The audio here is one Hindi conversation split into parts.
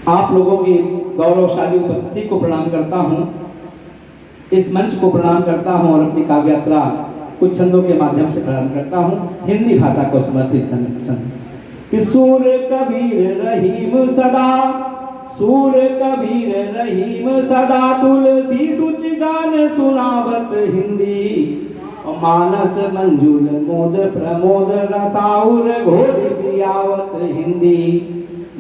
आप लोगों की गौरवशाली उपस्थिति को प्रणाम करता हूँ, इस मंच को प्रणाम करता हूँ और अपनी काव्य यात्रा कुछ छंदों के माध्यम से प्रारंभ करता हूँ। हिंदी भाषा को समर्पित छंद कि सूर कबीर रहीम सदा, सूर कबीर रहीम सदा, तुलसी सुच गान सुनावत हिंदी, मानस मंजुल मोद प्रमोद रसाउर घोर पियावत हिंदी,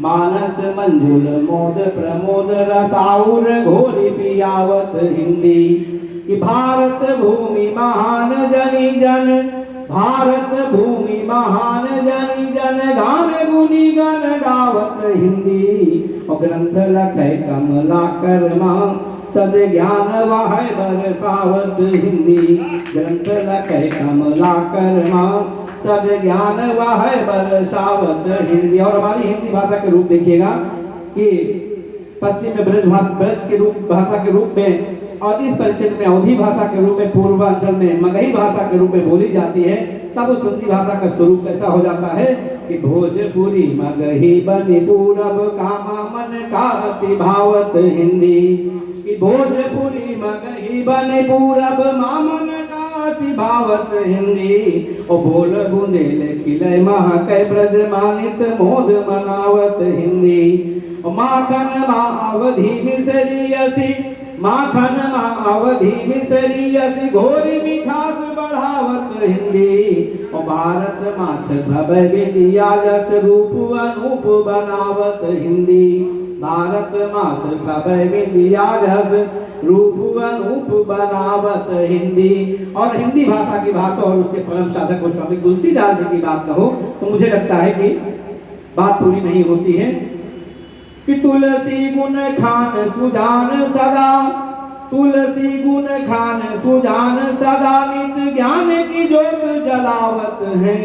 मानस मंजुल मोद प्रमोद रसाउर घोर पियावत हिंदी। कि भारत भूमि महान जनी जन, भारत भूमि महान जनी जन, गान गुनी गन गावत हिंदी, और ग्रंथ लखै कमलाकर मां, सद ज्ञान वहै बरसावत हिंदी, ग्रंथ लखै कमलाकर मां, सद ज्ञान वहै बरसावत हिंदी। और हमारी हिंदी भाषा के रूप देखिएगा कि पश्चिम में ब्रज के रूप भाषा के रूप में, और इस परिक्षेत्र में अवधी भाषा के रूप में, पूर्वांचल में मगही भाषा के रूप में बोली जाती है। तब उस हिंदी भाषा का स्वरूप कैसा हो जाता है कि भोजपुरी मगही बनी पूरब, कामा मन का अति भावत हिंदी, कि भोजपुरी मगही बनी पूरब, मामन का अति भावत हिंदी, ओ बोल बुंदेल खिलय महकै ब्रज, मानित मोद मनावत हिंदी, माखन माँ अवधि मिसरियसी, माखन माँ अवधि मिसरियसी, घोर मिठास बढ़ावत हिंदी, और भारत माथ भवै विद्या जस, रूप अनूप बनावत हिंदी, भारत मास भवै विद्या जस, रूप अनूप बनावत हिंदी। और हिंदी भाषा की बात हो और उसके परम साधक गोस्वामी तुलसीदास जी की बात न हो तो मुझे लगता है कि बात पूरी नहीं होती है। कि तुलसी गुण खान सुजान सदा, तुलसी गुण खान सुजान सदा, नित ज्ञान की ज्योत जलावत है,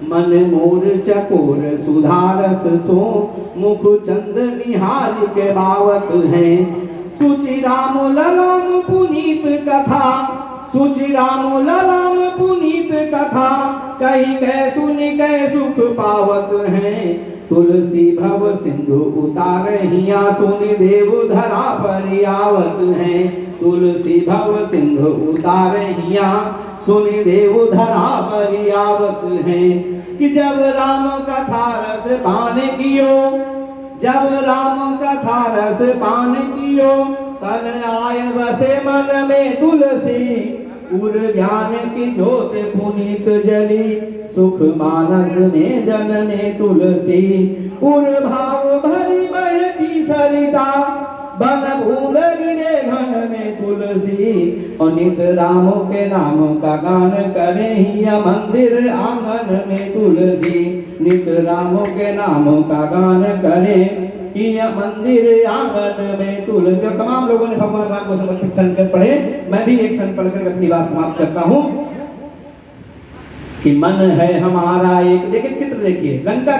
मन मोर चकोर सुधारस सो, मुख चंद निहार के बावत है, सुचि राम ललाम पुनीत कथा, सुचि राम ललाम पुनीत कथा, कही कै सुनि कै सुख पावत है, तुलसी भव सिंधु उतारहिया, सुनि देव धरा पर आवत है, तुलसी भव सिंधु उतारहिया, सुनि देव धरा पर आवत है। कि जब राम कथा रस पान कियो, जब राम कथा रस पान कियो, तन आय बसे मन में तुलसी, उर ज्ञान की ज्योत पुनीत जली, सुख मानस ने जनने तुलसी, उर भाव भरी बहती सरिता, बन बूंद गिरे घन में तुलसी, और नित राम के नाम का गान करे ही मंदिर आंगन में तुलसी, नित राम के नाम का गान करे कि मंदिर आंगन में तुलसी। तमाम लोगों ने भगवान राम को समर्पित छंद पढ़े, मैं भी एक छंद पढ़कर अपनी बात समाप्त करता हूँ। कि मन है हमारा एक, देखिए चित्र देखिए, लंका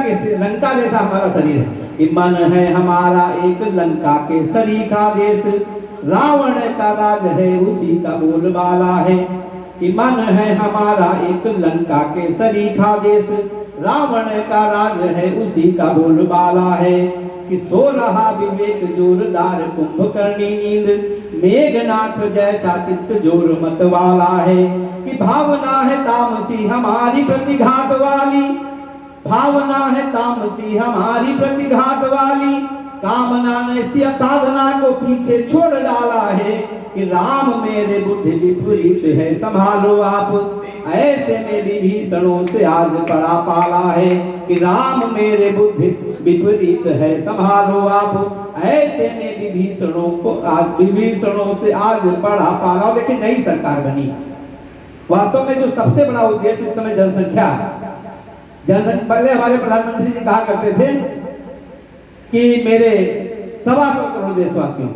जैसा हमारा शरीर है, कि मन है हमारा एक लंका के सरीखा देश, रावण का राज है उसी का बोलबाला है, कि मन है हमारा एक लंका के सरीखा देश, रावण का राज है उसी का बोलबाला है, कि सो रहा विवेक जोरदार कुंभकर्णी नींद, मेघनाथ जैसा चित्त जोर मत वाला है, कि भावना है तामसी हमारी प्रतिघात वाली, भावना है तामसी हमारी प्रतिघात वाली, कामना ने साधना को पीछे छोड़ डाला है, कि राम मेरे बुद्धि विपरीत है संभालो आप, ऐसे में विभीषणों से आज पड़ा पाला है, कि राम मेरे बुद्धि विपरीत है संभालो आप, ऐसे में विभीषणों से आज पड़ा पाला। लेकिन नई सरकार बनी, वास्तव में जो सबसे बड़ा उद्देश्य इस समय जनसंख्या, पहले हमारे प्रधानमंत्री जी कहा करते थे कि मेरे 125 करोड़ देशवासियों,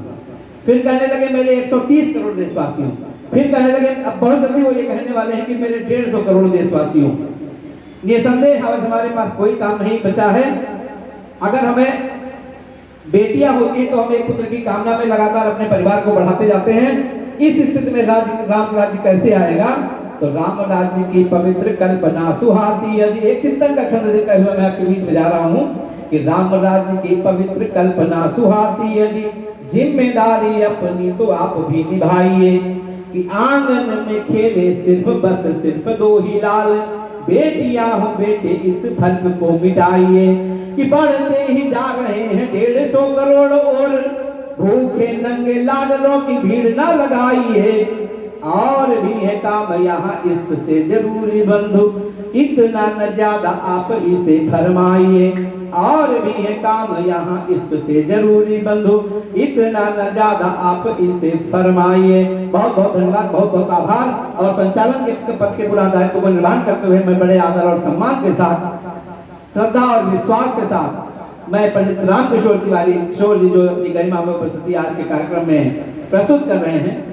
फिर कहने लगे मेरे 130 करोड़ देशवासियों, फिर कहने लगे अब बहुत जल्दी वो ये कहने वाले हैं कि मेरे 150 करोड़ देशवासियों। निसंदेह हमारे पास कोई काम नहीं बचा है। अगर हमें बेटियां होती तो हम एक पुत्र की कामना में लगातार अपने परिवार को बढ़ाते जाते हैं। इस स्थिति में राम राज्य कैसे आएगा? तो राम राज्य की पवित्र कल्पना सुहाती। यदि एक चिंतन का छंद देकर हुआ मैं आपके बीच में जा रहा हूँ कि राम राज्य की पवित्र कल्पना सुहाती, यदि जिम्मेदारी अपनी तो आप भी निभाइए। कि आंगन में खेले सिर्फ दो ही लाल, बेटियां हो बेटे इस फर्क को मिटाइए। कि बढ़ते ही जा रहे हैं 150 करोड़ और, भूखे नंगे लाडलों की भीड़ ना लगाइए। और भी है काम यहाँ इश्क से जरूरी बंधु, इतना न ज्यादा आप इसे फरमाइए। और भी है काम यहाँ इश्क से जरूरी बंधु, इतना न ज्यादा आप इसे फरमाइए। बहुत बहुत धन्यवाद, बहुत बहुत आभार। और संचालन के पद के पूरा दायित्व को निर्वहन करते हुए मैं बड़े आदर और सम्मान के साथ, श्रद्धा और विश्वास के साथ मैं पंडित रामकिशोर तिवारी किशोर जी जो अपनी गरिमा में उपस्थिति आज के कार्यक्रम में प्रस्तुत कर रहे हैं,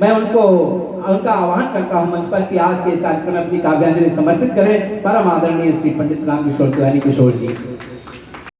मैं उनका आह्वान करता हूं मंच पर कि आज के कार्यक्रम में अपनी काव्यांजलि समर्पित करें। परम आदरणीय श्री पंडित रामकिशोर तिवारी किशोर जी।